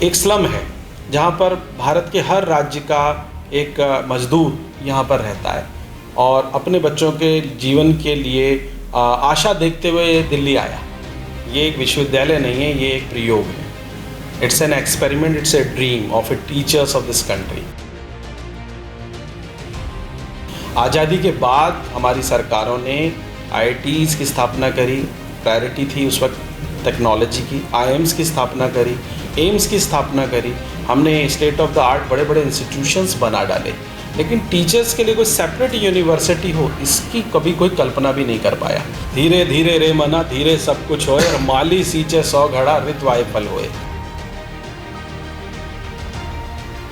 एक स्लम है जहाँ पर भारत के हर राज्य का एक मज़दूर यहाँ पर रहता है और अपने बच्चों के जीवन के लिए आशा देखते हुए ये दिल्ली आया। ये एक विश्वविद्यालय नहीं है, ये एक प्रयोग है। It's an experiment, it's a dream of A teachers of this country. आज़ादी के बाद हमारी सरकारों ने IITs की स्थापना करी, प्रायोरिटी थी उस वक्त टेक्नोलॉजी की। IIMs की स्थापना करी, एम्स की स्थापना करी, हमने स्टेट ऑफ द आर्ट बड़े बड़े इंस्टीट्यूशंस बना डाले, लेकिन टीचर्स के लिए कोई सेपरेट यूनिवर्सिटी हो इसकी कभी कोई कल्पना भी नहीं कर पाया। धीरे धीरे रे मना धीरे सब कुछ होए और माली सींचे 100 घड़ा ऋतवाए फल होए।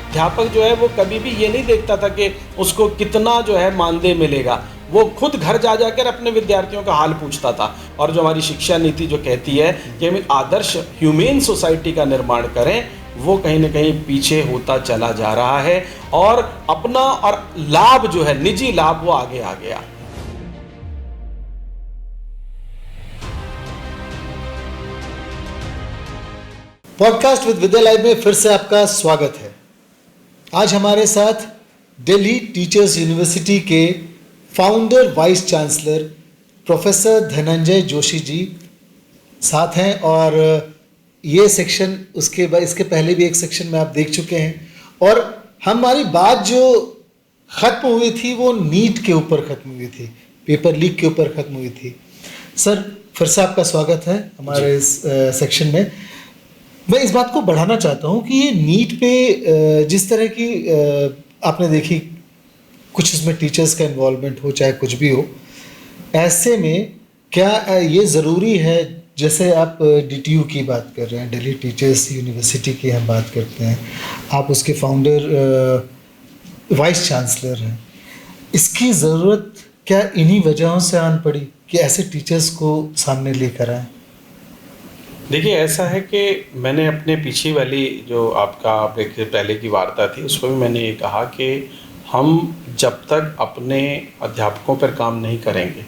अध्यापक जो है वो कभी भी ये नहीं देखता था कि उसको कितना जो है मानदेय मिलेगा, वो खुद घर जा जाकर अपने विद्यार्थियों का हाल पूछता था। और जो हमारी शिक्षा नीति जो कहती है कि हम आदर्श ह्यूमेन सोसाइटी का निर्माण करें, वो कहीं ना कहीं पीछे होता चला जा रहा है और अपना और लाभ जो है, निजी लाभ, वो आगे आ गया। पॉडकास्ट विद विद्या लाइव में फिर से आपका स्वागत है। आज हमारे साथ दिल्ली टीचर्स यूनिवर्सिटी के founder vice chancellor professor Dhananjay Joshi ji साथ हैं और ये सेक्शन इसके पहले भी एक सेक्शन में आप देख चुके हैं और हमारी बात जो ख़त्म हुई थी वो नीट के ऊपर ख़त्म हुई थी, पेपर लीक के ऊपर ख़त्म हुई थी। सर फिर से आपका स्वागत है हमारे इस सेक्शन में। मैं इस बात को बढ़ाना चाहता हूँ कि ये नीट पे जिस तरह की आपने देखी, कुछ इसमें टीचर्स का इन्वॉल्वमेंट हो चाहे कुछ भी हो, ऐसे में क्या ये ज़रूरी है, जैसे आप DTU की बात कर रहे हैं, दिल्ली टीचर्स यूनिवर्सिटी की हम बात करते हैं, आप उसके फाउंडर वाइस चांसलर हैं, इसकी ज़रूरत क्या इन्हीं वजहों से आन पड़ी कि ऐसे टीचर्स को सामने लेकर आए? देखिए, ऐसा है कि मैंने अपने पीछे वाली जो आपका पहले की वार्ता थी उसमें भी मैंने ये कहा कि हम जब तक अपने अध्यापकों पर काम नहीं करेंगे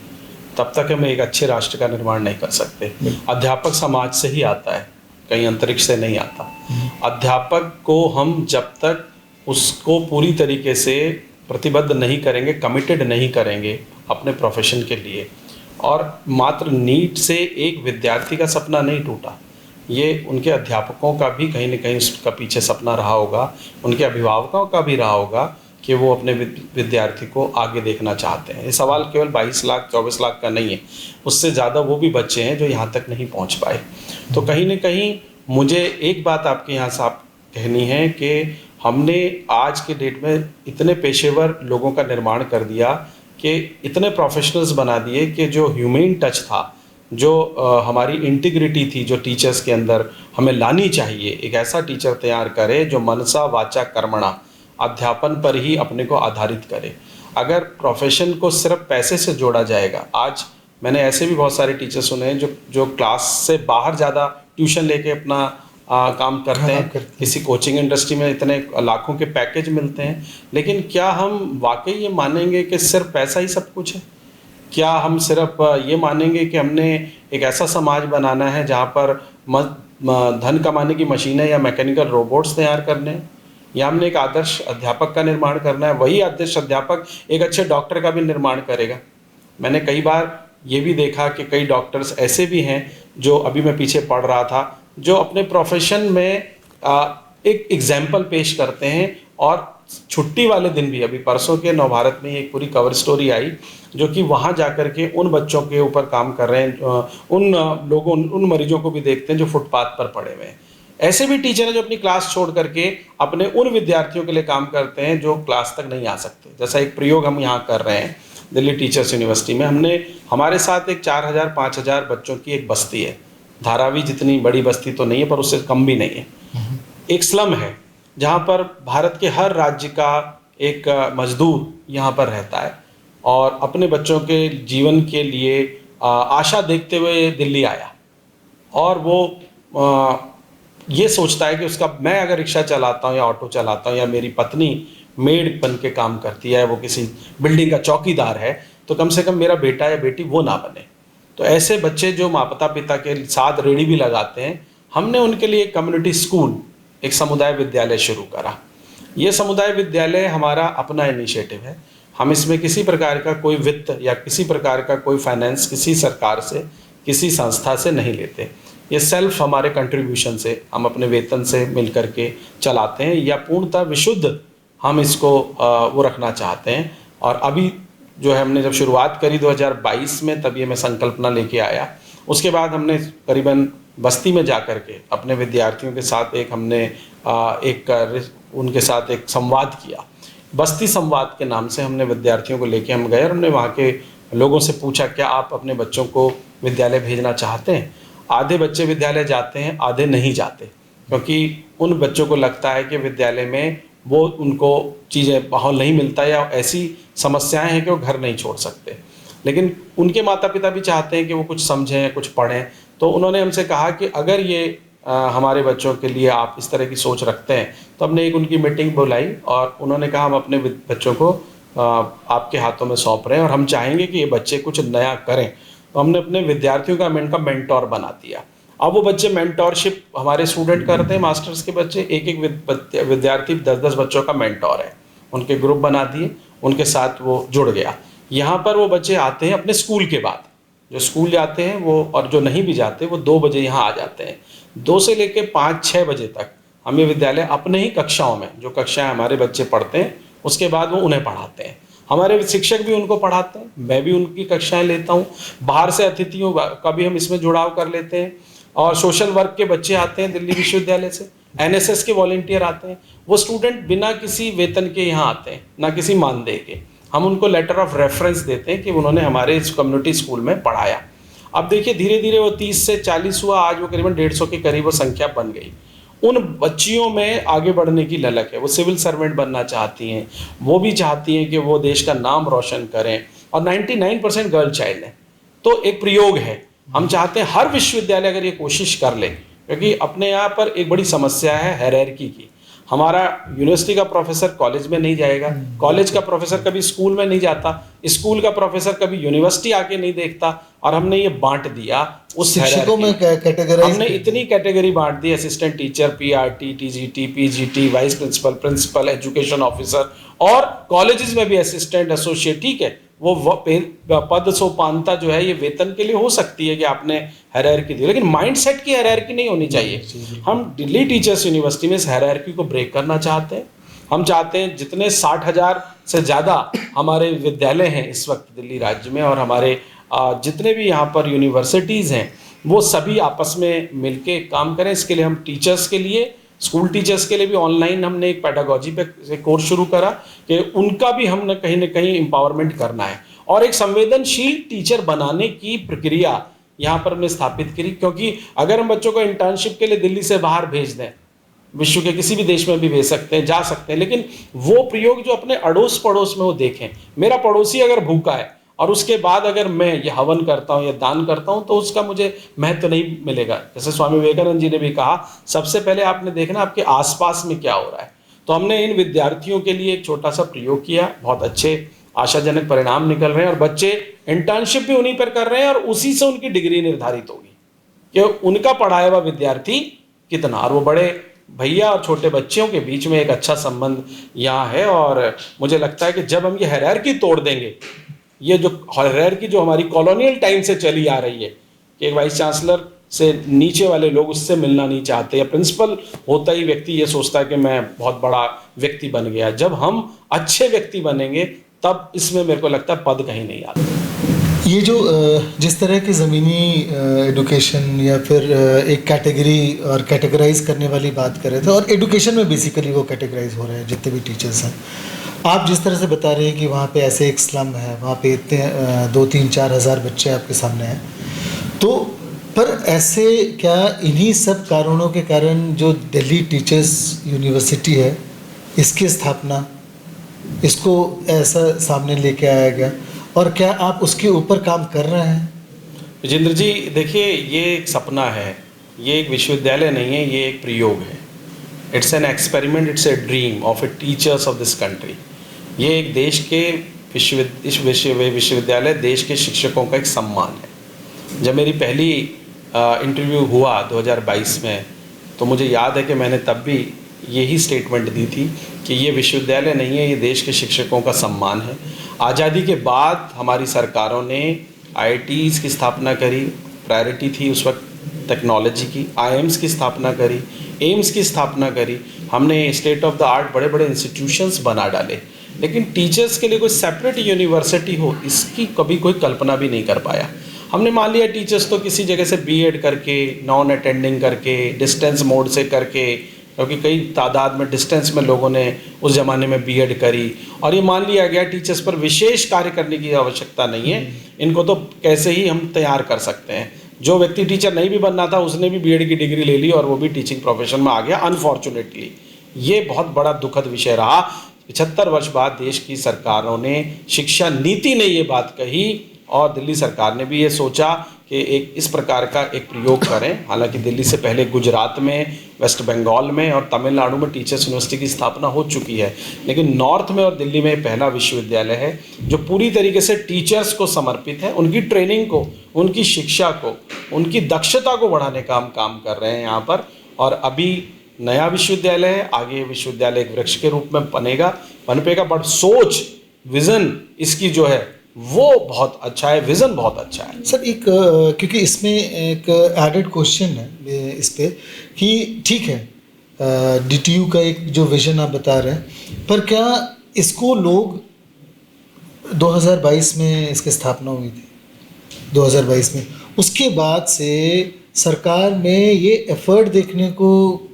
तब तक हम एक अच्छे राष्ट्र का निर्माण नहीं कर सकते। अध्यापक समाज से ही आता है, कहीं अंतरिक्ष से नहीं आता। अध्यापक को हम जब तक उसको पूरी तरीके से प्रतिबद्ध नहीं करेंगे, कमिटेड नहीं करेंगे अपने प्रोफेशन के लिए, और मात्र नीट से एक विद्यार्थी का सपना नहीं टूटा, ये उनके अध्यापकों का भी कहीं न कहीं उसका पीछे सपना रहा होगा, उनके अभिभावकों का भी रहा होगा कि वो अपने विद्यार्थी को आगे देखना चाहते हैं। ये सवाल केवल 22 लाख 24 लाख का नहीं है, उससे ज़्यादा वो भी बच्चे हैं जो यहाँ तक नहीं पहुँच पाए। तो कहीं न कहीं मुझे एक बात आपके यहाँ साफ कहनी है कि हमने आज के डेट में इतने पेशेवर लोगों का निर्माण कर दिया कि इतने प्रोफेशनल्स बना दिए कि जो ह्यूमन टच था, जो हमारी इंटीग्रिटी थी, जो टीचर्स के अंदर हमें लानी चाहिए, एक ऐसा टीचर तैयार करे जो मनसा वाचा कर्मणा अध्यापन पर ही अपने को आधारित करे। अगर प्रोफेशन को सिर्फ पैसे से जोड़ा जाएगा, आज मैंने ऐसे भी बहुत सारे टीचर सुने हैं जो क्लास से बाहर ज़्यादा ट्यूशन लेके अपना काम करते हैं। किसी कोचिंग इंडस्ट्री में इतने लाखों के पैकेज मिलते हैं, लेकिन क्या हम वाकई ये मानेंगे कि सिर्फ पैसा ही सब कुछ है? क्या हम सिर्फ ये मानेंगे कि हमने एक ऐसा समाज बनाना है जहाँ पर धन कमाने की मशीनें या मैकेनिकल रोबोट्स तैयार करने हैं, या हमने एक आदर्श अध्यापक का निर्माण करना है? वही आदर्श अध्यापक एक अच्छे डॉक्टर का भी निर्माण करेगा। मैंने कई बार ये भी देखा कि कई डॉक्टर्स ऐसे भी हैं जो, अभी मैं पीछे पढ़ रहा था, जो अपने प्रोफेशन में एक एग्जाम्पल पेश करते हैं और छुट्टी वाले दिन भी, अभी परसों के नवभारत में एक पूरी कवर स्टोरी आई जो कि वहाँ जाकर के उन बच्चों के ऊपर काम कर रहे हैं, उन मरीजों को भी देखते हैं जो फुटपाथ पर पड़े हुए हैं। ऐसे भी टीचर हैं जो अपनी क्लास छोड़ करके अपने उन विद्यार्थियों के लिए काम करते हैं जो क्लास तक नहीं आ सकते। जैसा एक प्रयोग हम यहाँ कर रहे हैं दिल्ली टीचर्स यूनिवर्सिटी में, हमारे साथ एक 4000-5000 बच्चों की एक बस्ती है। धारावी जितनी बड़ी बस्ती तो नहीं है पर उससे कम भी नहीं है। एक स्लम है जहाँ पर भारत के हर राज्य का एक मजदूर यहाँ पर रहता है और अपने बच्चों के जीवन के लिए आशा देखते हुए दिल्ली आया। और वो ये सोचता है कि मैं अगर रिक्शा चलाता हूँ या ऑटो चलाता हूँ या मेरी पत्नी मेड बन के काम करती है, वो किसी बिल्डिंग का चौकीदार है, तो कम से कम मेरा बेटा या बेटी वो ना बने। तो ऐसे बच्चे जो माता पिता के साथ रेडी भी लगाते हैं, हमने उनके लिए कम्युनिटी स्कूल एक समुदाय विद्यालय शुरू करा। ये समुदाय विद्यालय हमारा अपना इनिशिएटिव है। हम इसमें किसी प्रकार का कोई वित्त या किसी प्रकार का कोई फाइनेंस किसी सरकार से, किसी संस्था से नहीं लेते। ये सेल्फ हमारे कंट्रीब्यूशन से, हम अपने वेतन से मिल करके चलाते हैं, या पूर्णतः विशुद्ध हम इसको वो रखना चाहते हैं। और अभी जो है हमने जब शुरुआत करी 2022 में, तब ये मैं संकल्पना लेके आया। उसके बाद हमने करीबन बस्ती में जा कर के अपने विद्यार्थियों के साथ उनके साथ एक संवाद किया। बस्ती संवाद के नाम से हमने विद्यार्थियों को लेके हम गए और हमने वहाँ के लोगों से पूछा, क्या आप अपने बच्चों को विद्यालय भेजना चाहते हैं? आधे बच्चे विद्यालय जाते हैं, आधे नहीं जाते, क्योंकि उन बच्चों को लगता है कि विद्यालय में वो उनको चीज़ें माहौल नहीं मिलता, या ऐसी समस्याएं हैं कि वो घर नहीं छोड़ सकते। लेकिन उनके माता पिता भी चाहते हैं कि वो कुछ समझें, कुछ पढ़ें। तो उन्होंने हमसे कहा कि अगर ये हमारे बच्चों के लिए आप इस तरह की सोच रखते हैं, तो हमने एक उनकी मीटिंग बुलाई और उन्होंने कहा हम अपने बच्चों को आपके हाथों में सौंप रहे हैं और हम चाहेंगे कि ये बच्चे कुछ नया करें। तो हमने अपने विद्यार्थियों का इनका मेंटोर बना दिया। अब वो बच्चे मेंटोरशिप हमारे स्टूडेंट करते हैं, मास्टर्स के बच्चे, एक विद्यार्थी 10-10 बच्चों का मेंटोर है। उनके ग्रुप बना दिए, उनके साथ वो जुड़ गया। यहाँ पर वो बच्चे आते हैं अपने स्कूल के बाद, जो स्कूल जाते हैं वो, और जो नहीं भी जाते वो 2 बजे यहाँ आ जाते हैं। 2 से लेकर 5-6 बजे तक हम ये विद्यालय अपने ही कक्षाओं में, जो कक्षाएं हमारे बच्चे पढ़ते हैं, उसके बाद वो उन्हें पढ़ाते हैं। हमारे शिक्षक भी उनको पढ़ाते हैं, मैं भी उनकी कक्षाएं लेता हूँ। बाहर से अतिथियों का भी हम इसमें जुड़ाव कर लेते हैं। और सोशल वर्क के बच्चे आते हैं दिल्ली विश्वविद्यालय से, एनएसएस के वॉलंटियर आते हैं। वो स्टूडेंट बिना किसी वेतन के यहाँ आते हैं, ना किसी मानदेय के। हम उनको लेटर ऑफ रेफरेंस देते हैं कि उन्होंने हमारे इस कम्युनिटी स्कूल में पढ़ाया। अब देखिए धीरे धीरे वो 30 से 40 हुआ, आज वो करीबन 150 के करीब वो संख्या बन गई। उन बच्चियों में आगे बढ़ने की ललक है, वो सिविल सर्वेंट बनना चाहती हैं, वो भी चाहती हैं कि वो देश का नाम रोशन करें, और 99% गर्ल चाइल्ड है। तो एक प्रयोग है, हम चाहते हैं हर विश्वविद्यालय अगर ये कोशिश कर ले, क्योंकि अपने यहाँ पर एक बड़ी समस्या है हायरार्की की। हमारा यूनिवर्सिटी का प्रोफेसर कॉलेज में नहीं जाएगा, कॉलेज का प्रोफेसर कभी स्कूल में नहीं जाता, स्कूल का प्रोफेसर कभी यूनिवर्सिटी आके नहीं देखता। और हमने ये बांट दिया उस शिक्षकों में कैटेगराइज, हमने इतनी कैटेगरी बांट दी, assistant teacher, PRT, TGT, PGT, vice principal, principal, education officer, और कॉलेजेस में भी असिस्टेंट, एसोसिएट। ठीक है, वो पद सोपानता जो है ये वेतन के लिए हो सकती है कि आपने हायरार्की दी, लेकिन माइंडसेट की हायरार्की नहीं होनी चाहिए। हम दिल्ली टीचर्स यूनिवर्सिटी में इस हायरार्की को ब्रेक करना चाहते हैं। हम चाहते हैं जितने 60,000 से ज़्यादा हमारे विद्यालय हैं इस वक्त दिल्ली राज्य में, और हमारे जितने भी यहाँ पर यूनिवर्सिटीज़ हैं, वो सभी आपस में मिलके काम करें। इसके लिए हम टीचर्स के लिए, स्कूल टीचर्स के लिए भी ऑनलाइन हमने एक पेडागोजी पे कोर्स शुरू करा कि उनका भी हमने कहीं ना कहीं एम्पावरमेंट करना है, और एक संवेदनशील टीचर बनाने की प्रक्रिया यहाँ पर हमने स्थापित करी। क्योंकि अगर हम बच्चों को इंटर्नशिप के लिए दिल्ली से बाहर भेज दें, विश्व के किसी भी देश में भी भेज सकते हैं, जा सकते हैं, लेकिन वो प्रयोग जो अपने अड़ोस पड़ोस में वो देखें। मेरा पड़ोसी अगर भूखा है और उसके बाद अगर मैं ये हवन करता हूँ या दान करता हूँ, तो उसका मुझे महत्व नहीं मिलेगा। जैसे स्वामी विवेकानंद जी ने भी कहा, सबसे पहले आपने देखना आपके आसपास में क्या हो रहा है। तो हमने इन विद्यार्थियों के लिए एक छोटा सा प्रयोग किया, बहुत अच्छे आशाजनक परिणाम निकल रहे हैं, और बच्चे इंटर्नशिप भी उन्हीं पर कर रहे हैं, और उसी से उनकी डिग्री निर्धारित होगी कि उनका पढ़ाया हुआ विद्यार्थी कितना। और वो बड़े भैया और छोटे बच्चों के बीच में एक अच्छा संबंध यहाँ है। और मुझे लगता है कि जब हम ये हायरार्की तोड़ देंगे, ये जो हायरार्की जो हमारी कॉलोनियल टाइम से चली आ रही है कि एक वाइस चांसलर से नीचे वाले लोग उससे मिलना नहीं चाहते, या प्रिंसिपल होता ही व्यक्ति ये सोचता है कि मैं बहुत बड़ा व्यक्ति बन गया। जब हम अच्छे व्यक्ति बनेंगे, तब इसमें मेरे को लगता है पद कहीं नहीं आता। ये जो जिस तरह की ज़मीनी एडुकेशन या फिर एक कैटेगरी और कैटेगराइज करने वाली बात कर रहे थे, और एडुकेशन में बेसिकली वो कैटेगराइज हो रहे हैं जितने भी टीचर्स हैं, आप जिस तरह से बता रहे हैं कि वहाँ पे ऐसे एक स्लम है, वहाँ पे इतने 2-3-4 हज़ार बच्चे आपके सामने हैं, तो पर ऐसे क्या इन्हीं सब कारणों के कारण जो दिल्ली टीचर्स यूनिवर्सिटी है, इसकी स्थापना, इसको ऐसा सामने लेके आया गया, और क्या आप उसके ऊपर काम कर रहे हैं? विजेंद्र जी, देखिए ये एक सपना है, ये एक विश्वविद्यालय नहीं है, ये एक प्रयोग है। It's an experiment, it's a dream of A teachers of this country. ये एक देश के विश्वविद्यालय, देश के शिक्षकों का एक सम्मान है। जब मेरी पहली इंटरव्यू हुआ 2022 में, तो मुझे याद है कि मैंने तब भी यही स्टेटमेंट दी थी कि ये विश्वविद्यालय नहीं है, ये देश के शिक्षकों का सम्मान है। आज़ादी के बाद हमारी सरकारों ने IITs की स्थापना करी, प्रायोरिटी थी उस वक्त टेक्नोलॉजी की, IIMs की स्थापना करी, एम्स की स्थापना करी, हमने स्टेट ऑफ द आर्ट बड़े बड़े इंस्टीट्यूशंस बना डाले, लेकिन टीचर्स के लिए कोई सेपरेट यूनिवर्सिटी हो इसकी कभी कोई कल्पना भी नहीं कर पाया। हमने मान लिया टीचर्स तो किसी जगह से बीएड करके, नॉन अटेंडिंग करके, डिस्टेंस मोड से करके, क्योंकि कई तादाद में डिस्टेंस में लोगों ने उस ज़माने में बीएड करी, और ये मान लिया गया टीचर्स पर विशेष कार्य करने की आवश्यकता नहीं है, इनको तो कैसे ही हम तैयार कर सकते हैं। जो व्यक्ति टीचर नहीं भी बनना था उसने भी बीएड की डिग्री ले ली और वो भी टीचिंग प्रोफेशन में आ गया। अनफॉर्चुनेटली ये बहुत बड़ा दुखद विषय रहा। 75 वर्ष बाद देश की सरकारों ने, शिक्षा नीति ने ये बात कही और दिल्ली सरकार ने भी ये सोचा कि एक इस प्रकार का एक प्रयोग करें। हालांकि दिल्ली से पहले गुजरात में, वेस्ट बंगाल में और तमिलनाडु में टीचर्स यूनिवर्सिटी की स्थापना हो चुकी है, लेकिन नॉर्थ में और दिल्ली में पहला विश्वविद्यालय है जो पूरी तरीके से टीचर्स को समर्पित है, उनकी ट्रेनिंग को, उनकी शिक्षा को, उनकी दक्षता को बढ़ाने का हम काम कर रहे हैं यहाँ पर। और अभी नया विश्वविद्यालय है, आगे विश्वविद्यालय एक वृक्ष के रूप में पनपेगा, बट सोच, विज़न इसकी जो है वो बहुत अच्छा है, विज़न बहुत अच्छा है। सर एक क्योंकि इसमें एक एडेड क्वेश्चन है इस पे कि ठीक है, DTU का एक जो विजन आप बता रहे हैं, पर क्या इसको लोग 2022 में इसकी स्थापना हुई थी, 2022 में, उसके बाद से सरकार में ये एफर्ट देखने को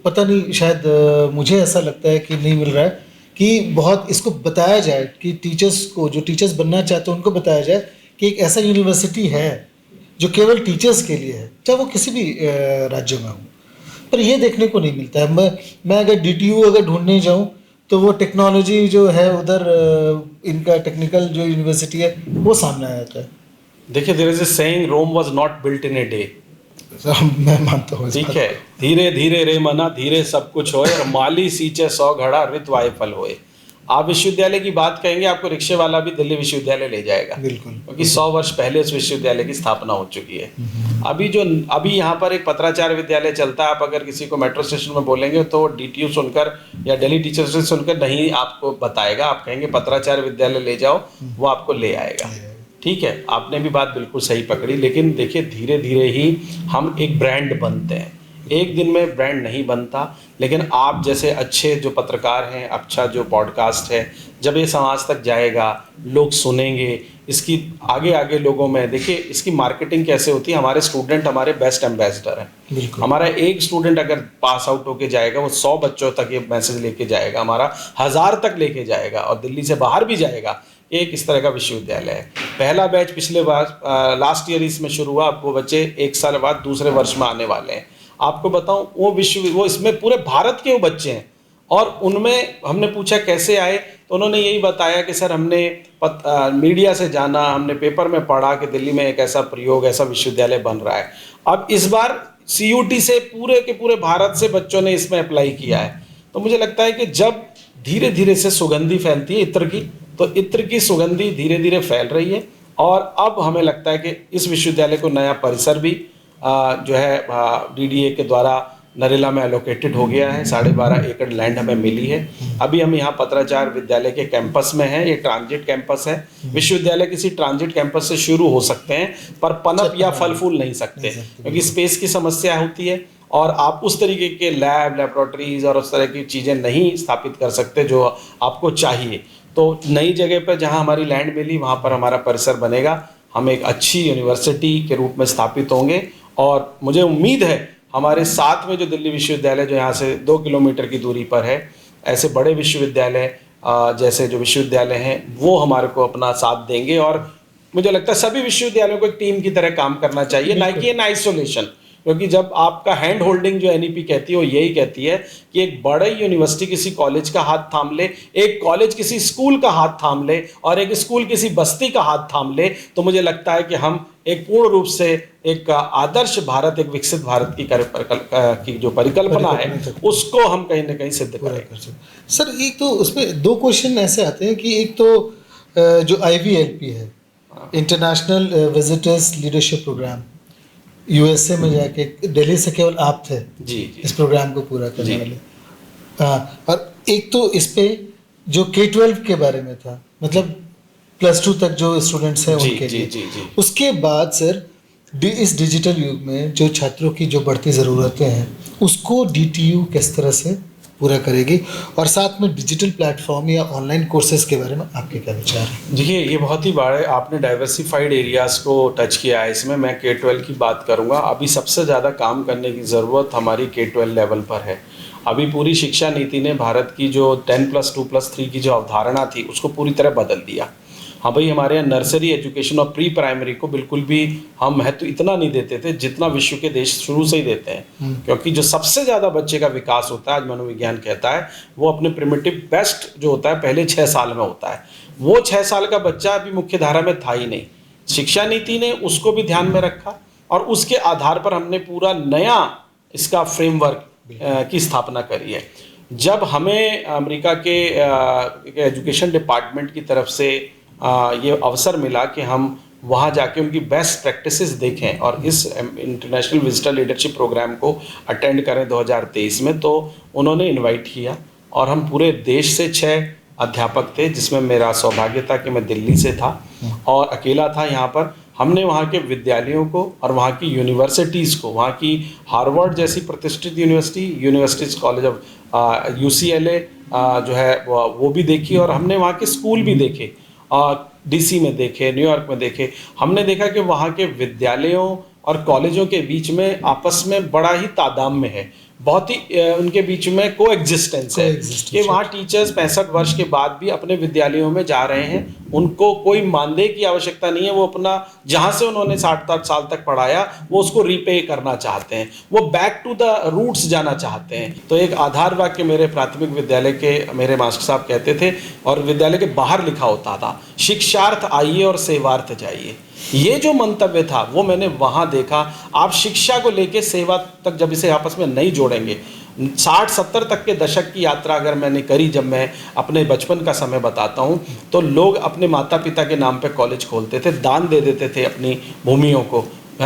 पता नहीं, शायद मुझे ऐसा लगता है कि नहीं मिल रहा है कि बहुत इसको बताया जाए कि टीचर्स को, जो टीचर्स बनना चाहते हैं उनको बताया जाए कि एक ऐसा यूनिवर्सिटी है जो केवल टीचर्स के लिए है, चाहे वो किसी भी राज्य में हो। पर ये देखने को नहीं मिलता है। मैं अगर DTU अगर ढूंढने जाऊँ तो वो टेक्नोलॉजी जो है उधर, इनका टेक्निकल जो यूनिवर्सिटी है वो सामने आ जाता है। देखिए, there is a saying, Rome was not built in a day. मैं मानता हूँ, ठीक है, धीरे धीरे रे मना, धीरे सब कुछ होए, और माली सींचे 100 घड़ा, ऋत वाय फल होए। आप विश्वविद्यालय की बात कहेंगे, आपको रिक्शे वाला भी दिल्ली विश्वविद्यालय ले जाएगा, बिल्कुल, क्योंकि 100 वर्ष पहले उस विश्वविद्यालय की स्थापना हो चुकी है। अभी यहाँ पर एक पत्राचार्य विद्यालय चलता है, आप अगर किसी को मेट्रो स्टेशन में बोलेंगे तो DTU सुनकर या दिल्ली टीचर्स सुनकर नहीं आपको बताएगा, आप कहेंगे पत्राचार्य विद्यालय ले जाओ, वो आपको ले आएगा। ठीक है, आपने भी बात बिल्कुल सही पकड़ी। लेकिन देखिए, धीरे धीरे ही हम एक ब्रांड बनते हैं, एक दिन में ब्रांड नहीं बनता। लेकिन आप जैसे अच्छे जो पत्रकार हैं, अच्छा जो पॉडकास्ट है, जब ये समाज तक जाएगा, लोग सुनेंगे, इसकी आगे आगे लोगों में, देखिए इसकी मार्केटिंग कैसे होती है। हमारे स्टूडेंट हमारे बेस्ट एम्बेसडर हैं। हमारा एक स्टूडेंट अगर पास आउट होके जाएगा, वो 100 बच्चों तक ये मैसेज लेके जाएगा, हमारा 1000 तक लेके जाएगा, और दिल्ली से बाहर भी जाएगा। एक इस तरह का विश्वविद्यालय है। पहला बैच पिछले बार लास्ट ईयर इसमें शुरू हुआ, अब वो बच्चे 1 साल बाद दूसरे वर्ष में आने वाले हैं। आपको बताऊं, वो इसमें पूरे भारत के वो बच्चे हैं, और उनमें हमने पूछा कैसे आए, तो उन्होंने यही बताया कि सर हमने मीडिया से जाना, हमने पेपर में पढ़ा कि दिल्ली में एक ऐसा प्रयोग, ऐसा विश्वविद्यालय बन रहा है। अब इस बार CUT से पूरे के पूरे भारत से बच्चों ने इसमें अप्लाई किया है। तो मुझे लगता है कि जब धीरे धीरे से सुगंधी फैलती है इत्र की, तो इत्र की सुगंधी धीरे धीरे फैल रही है। और अब हमें लगता है कि इस विश्वविद्यालय को नया परिसर भी जो है DDA के द्वारा नरेला में एलोकेटेड हो गया है। 12.5 एकड़ लैंड हमें मिली है। अभी हम यहाँ पत्राचार विद्यालय के कैंपस में हैं। ये ट्रांजिट कैंपस है। विश्वविद्यालय किसी ट्रांजिट कैंपस से शुरू हो सकते हैं, पर पनप या फल फूल नहीं सकते, क्योंकि स्पेस की समस्या होती है, और आप उस तरीके के लैब, लेबोरेटरीज और उस तरह की चीज़ें नहीं स्थापित कर सकते जो आपको चाहिए। तो नई जगह पर जहाँ हमारी लैंड मिली, वहाँ पर हमारा परिसर बनेगा। हम एक अच्छी यूनिवर्सिटी के रूप में स्थापित होंगे, और मुझे उम्मीद है हमारे साथ में जो दिल्ली विश्वविद्यालय, जो यहाँ से 2 किलोमीटर की दूरी पर है, ऐसे बड़े विश्वविद्यालय जैसे जो विश्वविद्यालय हैं, वो हमारे को अपना साथ देंगे। और मुझे लगता है सभी विश्वविद्यालयों को एक टीम की तरह काम करना चाहिए, ना कि इन आइसोलेशन। क्योंकि जब आपका हैंड होल्डिंग जो NEP कहती है, वो यही कहती है कि एक बड़ी यूनिवर्सिटी किसी कॉलेज का हाथ थाम ले, एक कॉलेज किसी स्कूल का हाथ थाम ले, और एक स्कूल किसी बस्ती का हाथ थाम ले, तो मुझे लगता है कि हम एक पूर्ण रूप से एक आदर्श भारत, एक विकसित भारत की जो परिकल्पना है, उसको हम कहीं ना कहीं सिद्ध करेंगे। सर एक तो उसमें 2 क्वेश्चन ऐसे आते हैं कि एक तो जो IVLP है, international visitors leadership programme, USA में जाके, दिल्ली से केवल आप थे जी जी इस प्रोग्राम को पूरा करने जी। वाले। हाँ, और एक तो इस पे जो K-12 के बारे में था, मतलब +2 तक जो स्टूडेंट्स हैं जी उनके जी लिए। जी जी उसके बाद सर इस डिजिटल युग में जो छात्रों की जो बढ़ती ज़रूरतें हैं उसको DTU किस तरह से पूरा करेगी, और साथ में डिजिटल प्लेटफॉर्म या ऑनलाइन कोर्सेज के बारे में आपके क्या विचार हैं? देखिए, ये बहुत ही बड़े आपने डाइवर्सिफाइड एरियाज़ को टच किया है। इसमें मैं K-12 की बात करूँगा। अभी सबसे ज़्यादा काम करने की ज़रूरत हमारी K-12 लेवल पर है। अभी पूरी शिक्षा नीति ने भारत की जो 10+2+3 की जो अवधारणा थी उसको पूरी तरह बदल दिया। हाँ भाई, हमारे यहाँ नर्सरी एजुकेशन और प्री प्राइमरी को बिल्कुल भी हम महत्व इतना नहीं देते थे जितना विश्व के देश शुरू से ही देते हैं। क्योंकि जो सबसे ज़्यादा बच्चे का विकास होता है, आज मनोविज्ञान कहता है, वो अपने प्रिमिटिव बेस्ट जो होता है पहले 6 साल में होता है। वो 6 साल का बच्चा अभी मुख्य धारा में था ही नहीं। शिक्षा नीति ने उसको भी ध्यान में रखा और उसके आधार पर हमने पूरा नया इसका फ्रेमवर्क की स्थापना करी है। जब हमें अमेरिका के एजुकेशन डिपार्टमेंट की तरफ से ये अवसर मिला कि हम वहाँ जाके उनकी बेस्ट प्रैक्टिसेस देखें और इस इंटरनेशनल विजिटर लीडरशिप प्रोग्राम को अटेंड करें 2023 में, तो उन्होंने इनवाइट किया और हम पूरे देश से 6 अध्यापक थे, जिसमें मेरा सौभाग्य था कि मैं दिल्ली से था और अकेला था यहाँ पर। हमने वहाँ के विद्यालयों को और वहाँ की यूनिवर्सिटीज़ को, वहाँ की हार्वर्ड जैसी प्रतिष्ठित यूनिवर्सिटीज़ कॉलेज ऑफ UCLA जो है वो भी देखी, और हमने वहाँ के स्कूल भी देखे, DC में देखे, न्यूयॉर्क में देखे। हमने देखा कि वहाँ के विद्यालयों और कॉलेजों के बीच में आपस में बड़ा ही तादाम्य है, बहुत ही उनके बीच में कोएग्जिस्टेंस है कि वहाँ टीचर्स 65 वर्ष के बाद भी अपने विद्यालयों में जा रहे हैं। उनको कोई मानदेय की आवश्यकता नहीं है, वो अपना जहाँ से उन्होंने 60 साल तक पढ़ाया वो उसको रीपे करना चाहते हैं, वो बैक टू द रूट्स जाना चाहते हैं। तो एक आधार वाक्य मेरे प्राथमिक विद्यालय के मेरे मास्टर साहब कहते थे और विद्यालय के बाहर लिखा होता था, शिक्षार्थ आइए और सेवार्थ जाइए। ये जो मंतव्य था वो मैंने वहाँ देखा। आप शिक्षा को लेके सेवा तक जब इसे आपस में नहीं जोड़ेंगे, 60-70 तक के दशक की यात्रा अगर मैंने करी, जब मैं अपने बचपन का समय बताता हूँ, तो लोग अपने माता पिता के नाम पे कॉलेज खोलते थे, दान दे देते थे अपनी भूमियों को।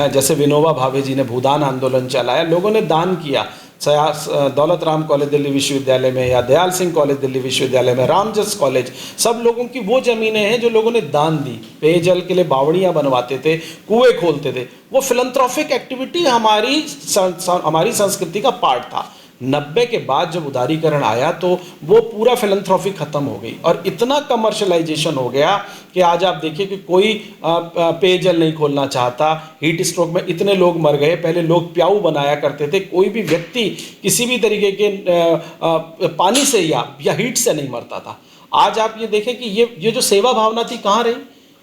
जैसे विनोबा भावे जी ने भूदान आंदोलन चलाया, लोगों ने दान किया। दौलत राम कॉलेज दिल्ली विश्वविद्यालय में या दयाल सिंह कॉलेज दिल्ली विश्वविद्यालय में, रामजस कॉलेज, सब लोगों की वो ज़मीनें हैं जो लोगों ने दान दी। पेयजल के लिए बावड़ियाँ बनवाते थे, कुएं खोलते थे। वो फिलंथ्रॉपिक एक्टिविटी हमारी संस्कृति का पार्ट था। 90 के बाद जब उदारीकरण आया तो वो पूरा फिलंथ्रॉपी खत्म हो गई और इतना कमर्शलाइजेशन हो गया कि आज आप देखिए कि कोई पेयजल नहीं खोलना चाहता। हीट स्ट्रोक में इतने लोग मर गए। पहले लोग प्याऊ बनाया करते थे, कोई भी व्यक्ति किसी भी तरीके के पानी से या हीट से नहीं मरता था। आज आप ये देखें कि ये जो सेवा भावना थी कहाँ रही।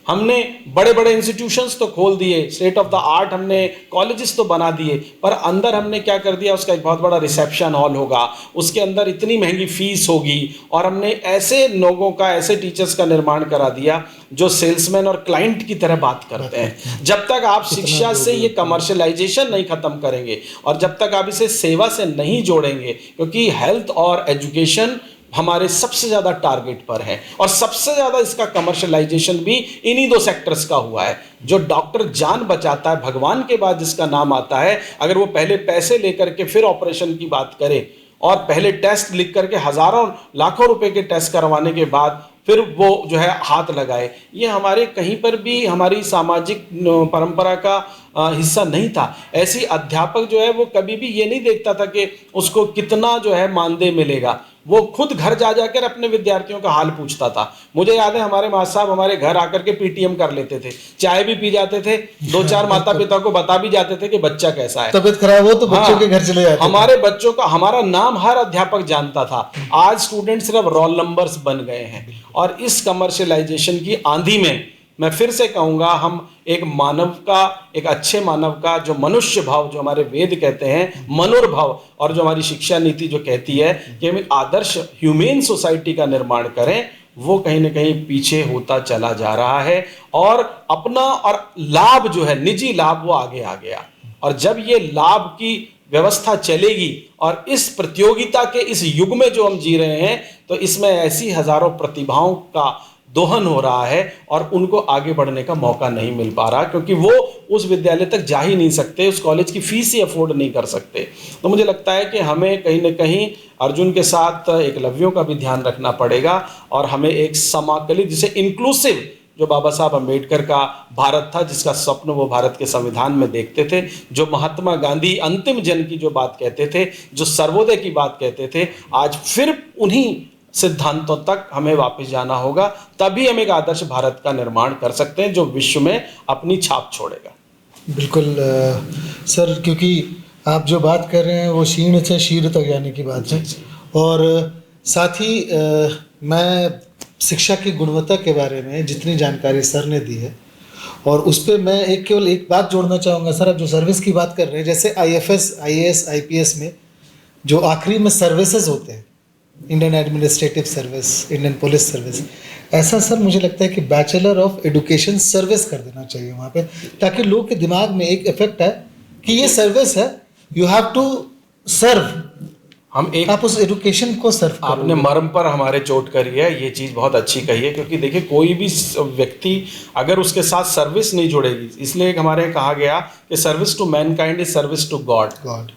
हमने बड़े बड़े इंस्टीट्यूशंस तो खोल दिए, स्टेट ऑफ द आर्ट हमने कॉलेजेस तो बना दिए, पर अंदर हमने क्या कर दिया, उसका एक बहुत बड़ा रिसेप्शन हॉल होगा, उसके अंदर इतनी महंगी फीस होगी, और हमने ऐसे लोगों का, ऐसे टीचर्स का निर्माण करा दिया जो सेल्समैन और क्लाइंट की तरह बात करते हैं। जब तक आप शिक्षा से ये कमर्शलाइजेशन नहीं खत्म करेंगे और जब तक आप इसे सेवा से नहीं जोड़ेंगे, क्योंकि हेल्थ और एजुकेशन हमारे सबसे ज़्यादा टारगेट पर है और सबसे ज़्यादा इसका कमर्शलाइजेशन भी इन्हीं 2 सेक्टर्स का हुआ है। जो डॉक्टर जान बचाता है, भगवान के बाद जिसका नाम आता है, अगर वो पहले पैसे लेकर के फिर ऑपरेशन की बात करे और पहले टेस्ट लिख करके हज़ारों लाखों रुपए के टेस्ट करवाने के बाद फिर वो जो है हाथ लगाए, ये हमारे कहीं पर भी हमारी सामाजिक परंपरा का हिस्सा नहीं था। ऐसी अध्यापक जो है वो कभी भी ये नहीं देखता था कि उसको कितना जो है मानदेय मिलेगा, वो खुद घर जा जाकर अपने विद्यार्थियों का हाल पूछता था। मुझे याद है हमारे मास्टर साहब हमारे घर आकर के पीटीएम कर लेते थे, चाय भी पी जाते थे, 2-4 माता पिता को बता भी जाते थे कि बच्चा कैसा है। तबीयत खराब हो तो बच्चों के घर चले जाते थे। हमारे बच्चों का, हमारा नाम हर अध्यापक जानता था। आज स्टूडेंट सिर्फ रोल नंबर्स बन गए हैं और इस कमर्शियलाइजेशन की आंधी में मैं फिर से कहूँगा, हम एक मानव का, एक अच्छे मानव का जो मनुष्य भाव, जो हमारे वेद कहते हैं मनुर्भाव, और जो हमारी शिक्षा नीति जो कहती है कि हम एक आदर्श ह्यूमेन सोसाइटी का निर्माण करें, वो कहीं ना कहीं पीछे होता चला जा रहा है और अपना और लाभ जो है, निजी लाभ, वो आगे आ गया। और जब ये लाभ की व्यवस्था चलेगी और इस प्रतियोगिता के इस युग में जो हम जी रहे हैं, तो इसमें ऐसी हजारों प्रतिभाओं का दोहन हो रहा है और उनको आगे बढ़ने का मौका नहीं मिल पा रहा, क्योंकि वो उस विद्यालय तक जा ही नहीं सकते, उस कॉलेज की फीस ही अफोर्ड नहीं कर सकते। तो मुझे लगता है कि हमें कहीं ना कहीं अर्जुन के साथ एकलव्यों का भी ध्यान रखना पड़ेगा और हमें एक समाकलित, जिसे इंक्लूसिव, जो बाबा साहब अम्बेडकर का भारत था, जिसका स्वप्न वो भारत के संविधान में देखते थे, जो महात्मा गांधी अंतिम जन की जो बात कहते थे, जो सर्वोदय की बात कहते थे, आज फिर उन्हीं सिद्धांतों तक हमें वापस जाना होगा। तभी हम एक आदर्श भारत का निर्माण कर सकते हैं जो विश्व में अपनी छाप छोड़ेगा। बिल्कुल सर, क्योंकि आप जो बात कर रहे हैं वो क्षीण से शीर तक जाने की बात है। और साथ ही मैं शिक्षा की गुणवत्ता के बारे में जितनी जानकारी सर ने दी है, और उस पर मैं केवल एक बात जोड़ना चाहूँगा सर। आप जो सर्विस की बात कर रहे हैं, जैसे IFS, IAS, IPS में जो आखिरी में सर्विसेज होते हैं, Indian administrative service, Indian police service, ऐसा सर मुझे लगता है कि बैचलर ऑफ एजुकेशन सर्विस कर देना चाहिए वहाँ पे, ताकि लोग के दिमाग में एक इफेक्ट है कि ये सर्विस है, यू हैव टू सर्व, आप उस एजुकेशन को सर्व। आपने मर्म पर हमारे चोट करी है, ये चीज़ बहुत अच्छी कही है, क्योंकि देखिए कोई भी व्यक्ति अगर उसके साथ सर्विस नहीं जुड़ेगी, इसलिए हमारे यहाँ कहा गया कि service to mankind is service to God.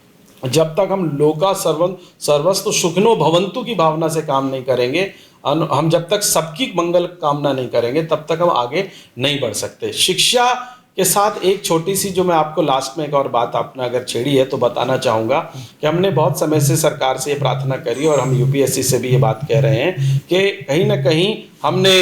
जब तक हम लोका सर्वस्तु सुखिनो भवन्तु की भावना से काम नहीं करेंगे, हम जब तक सबकी मंगल कामना नहीं करेंगे, तब तक हम आगे नहीं बढ़ सकते। शिक्षा के साथ एक छोटी सी, जो मैं आपको लास्ट में एक और बात आपने अगर छेड़ी है तो बताना चाहूँगा कि हमने बहुत समय से सरकार से ये प्रार्थना करी और हम UPSC से भी ये बात कह रहे हैं कि कहीं ना कहीं हमने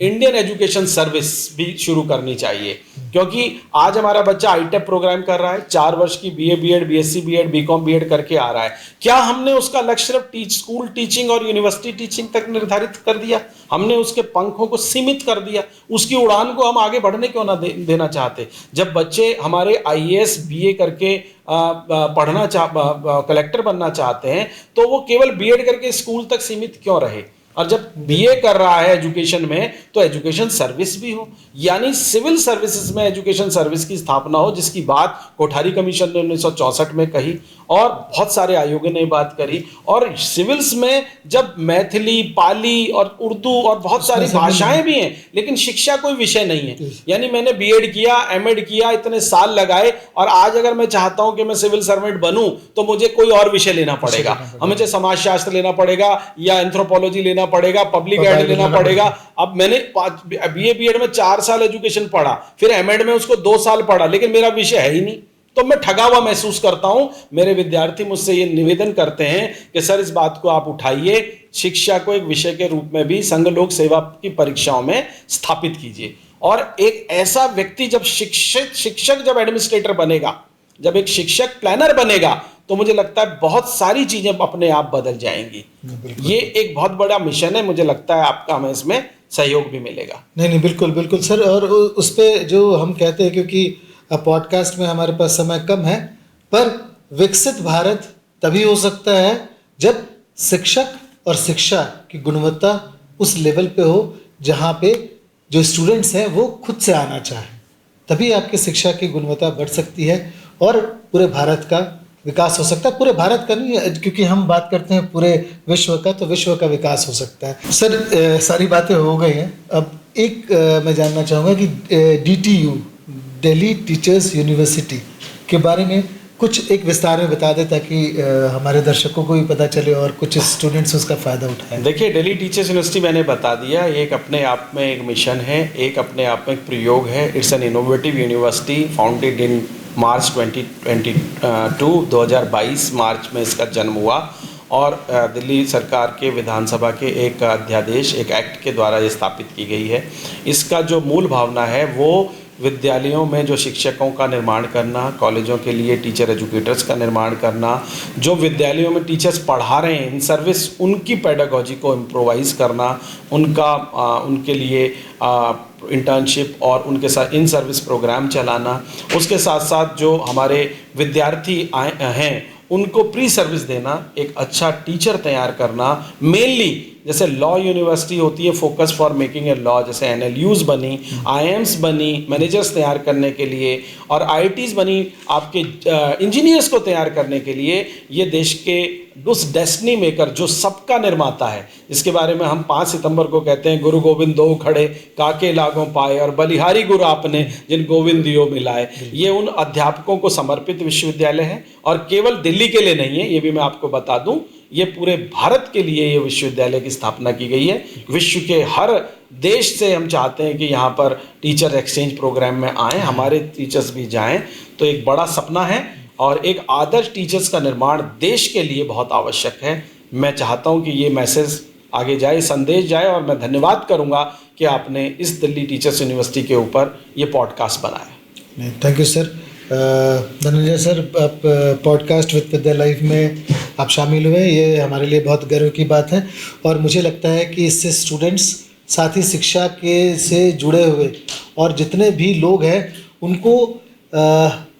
इंडियन एजुकेशन सर्विस भी शुरू करनी चाहिए, क्योंकि आज हमारा बच्चा ITEP प्रोग्राम कर रहा है, 4 वर्ष की BA BEd BSc BEd BCom BEd करके आ रहा है। क्या हमने उसका लक्ष्य सिर्फ स्कूल टीचिंग और यूनिवर्सिटी टीचिंग तक निर्धारित कर दिया? हमने उसके पंखों को सीमित कर दिया, उसकी उड़ान को हम आगे बढ़ने क्यों ना देना चाहते? जब बच्चे हमारे IAS BA करके पढ़ना कलेक्टर बनना चाहते हैं, तो वो केवल BEd करके स्कूल तक सीमित क्यों रहे? और जब BA कर रहा है एजुकेशन में, तो एजुकेशन सर्विस भी हो, यानी सिविल सर्विसेज में एजुकेशन सर्विस की स्थापना हो, जिसकी बात कोठारी कमीशन ने 1964 में कही और बहुत सारे आयोगों ने बात करी। और सिविल्स में जब मैथिली, पाली और उर्दू और बहुत सारी भाषाएं भी हैं, लेकिन शिक्षा कोई विषय नहीं है। यानी मैंने BEd किया, MEd किया, इतने साल लगाए, और आज अगर मैं चाहता हूं कि मैं सिविल सर्वेंट बनूं, तो मुझे कोई और विषय लेना पड़ेगा। मुझे समाजशास्त्र लेना पड़ेगा, या एंथ्रोपोलॉजी लेना पड़ेगा, पब्लिक एड लेना पड़ेगा। अब मैंने BA BEd में 4 साल एजुकेशन पढ़ा, फिर MEd में उसको 2 साल पढ़ा, लेकिन मेरा विषय है ही नहीं, तो मैं ठगा हुआ महसूस करता हूं। मेरे विद्यार्थी मुझसे ये निवेदन करते हैं कि सर इस बात को आप उठाइए, शिक्षा को एक विषय के रूप में भी संघ लोक सेवा की परीक्षाओं में स्थापित कीजिए। और एक ऐसा व्यक्ति जब शिक्षक जब एडमिनिस्ट्रेटर बनेगा, जब एक शिक्षक प्लानर बनेगा, तो मुझे लगता है बहुत सारी चीजें अपने आप बदल जाएंगी। ये एक बहुत बड़ा मिशन है, मुझे लगता है आपका हमें इसमें सहयोग भी मिलेगा। नहीं, बिल्कुल बिल्कुल सर। और उस पे जो हम कहते हैं, क्योंकि पॉडकास्ट में हमारे पास समय कम है, पर विकसित भारत तभी हो सकता है जब शिक्षक और शिक्षा की गुणवत्ता उस लेवल पे हो जहाँ पे जो स्टूडेंट्स हैं वो खुद से आना चाहें, तभी आपकी शिक्षा की गुणवत्ता बढ़ सकती है और पूरे भारत का विकास हो सकता है। पूरे भारत का नहीं, क्योंकि हम बात करते हैं पूरे विश्व का, तो विश्व का विकास हो सकता है। सर सारी बातें हो गई हैं, अब एक मैं जानना चाहूँगा कि DTU, दिल्ली टीचर्स यूनिवर्सिटी के बारे में कुछ एक विस्तार में बता दें, ताकि हमारे दर्शकों को भी पता चले और कुछ स्टूडेंट्स उसका फ़ायदा उठाएं। देखिए, दिल्ली टीचर्स यूनिवर्सिटी मैंने बता दिया, एक अपने आप में एक मिशन है, एक अपने आप में एक प्रयोग है। It's an innovative university founded in March 2022 March में इसका जन्म हुआ, और दिल्ली सरकार के विधानसभा के एक अध्यादेश, एक एक्ट के द्वारा ये स्थापित की गई है। इसका जो मूल भावना है वो विद्यालयों में जो शिक्षकों का निर्माण करना, कॉलेजों के लिए टीचर एजुकेटर्स का निर्माण करना, जो विद्यालयों में टीचर्स पढ़ा रहे हैं इन सर्विस, उनकी पेडागोजी को इम्प्रोवाइज़ करना, उनके लिए इंटर्नशिप और उनके साथ इन सर्विस प्रोग्राम चलाना, उसके साथ साथ जो हमारे विद्यार्थी हैं उनको प्री सर्विस देना, एक अच्छा टीचर तैयार करना, मेनली जैसे लॉ यूनिवर्सिटी होती है focus for making a law, जैसे एनएलयूज बनी, आईएम्स बनी मैनेजर्स तैयार करने के लिए, और आईआईटीज बनी आपके इंजीनियर्स को तैयार करने के लिए। ये देश के उस डेस्टिनी मेकर जो सबका निर्माता है, जिसके बारे में हम 5 सितंबर को कहते हैं गुरु गोविंद दो खड़े काके लागों पाए और बलिहारी गुरु आपने जिन गोविंद दियो मिलाए। ये उन अध्यापकों को समर्पित विश्वविद्यालय है और केवल दिल्ली के लिए नहीं है, ये भी मैं आपको बता दूं, ये पूरे भारत के लिए ये विश्वविद्यालय की स्थापना की गई है। विश्व के हर देश से हम चाहते हैं कि यहाँ पर टीचर एक्सचेंज प्रोग्राम में आएँ, हमारे टीचर्स भी जाएं। तो एक बड़ा सपना है और एक आदर्श टीचर्स का निर्माण देश के लिए बहुत आवश्यक है। मैं चाहता हूँ कि ये मैसेज आगे जाए, संदेश जाए, और मैं धन्यवाद करूँगा कि आपने इस दिल्ली टीचर्स यूनिवर्सिटी के ऊपर ये पॉडकास्ट बनाया। Thank you sir. Dhananjay sir, आप पॉडकास्ट विद विद्या लाइफ में आप शामिल हुए, ये हमारे लिए बहुत गर्व की बात है। और मुझे लगता है कि इससे स्टूडेंट्स, साथ ही शिक्षा के से जुड़े हुए और जितने भी लोग हैं उनको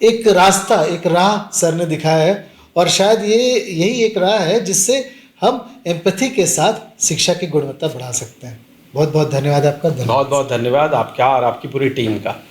एक रास्ता, एक राह सर ने दिखाया है, और शायद यही एक राह है जिससे हम एम्पैथी के साथ शिक्षा की गुणवत्ता बढ़ा सकते हैं। बहुत बहुत धन्यवाद आपका। बहुत बहुत धन्यवाद आपका और आपकी पूरी टीम का।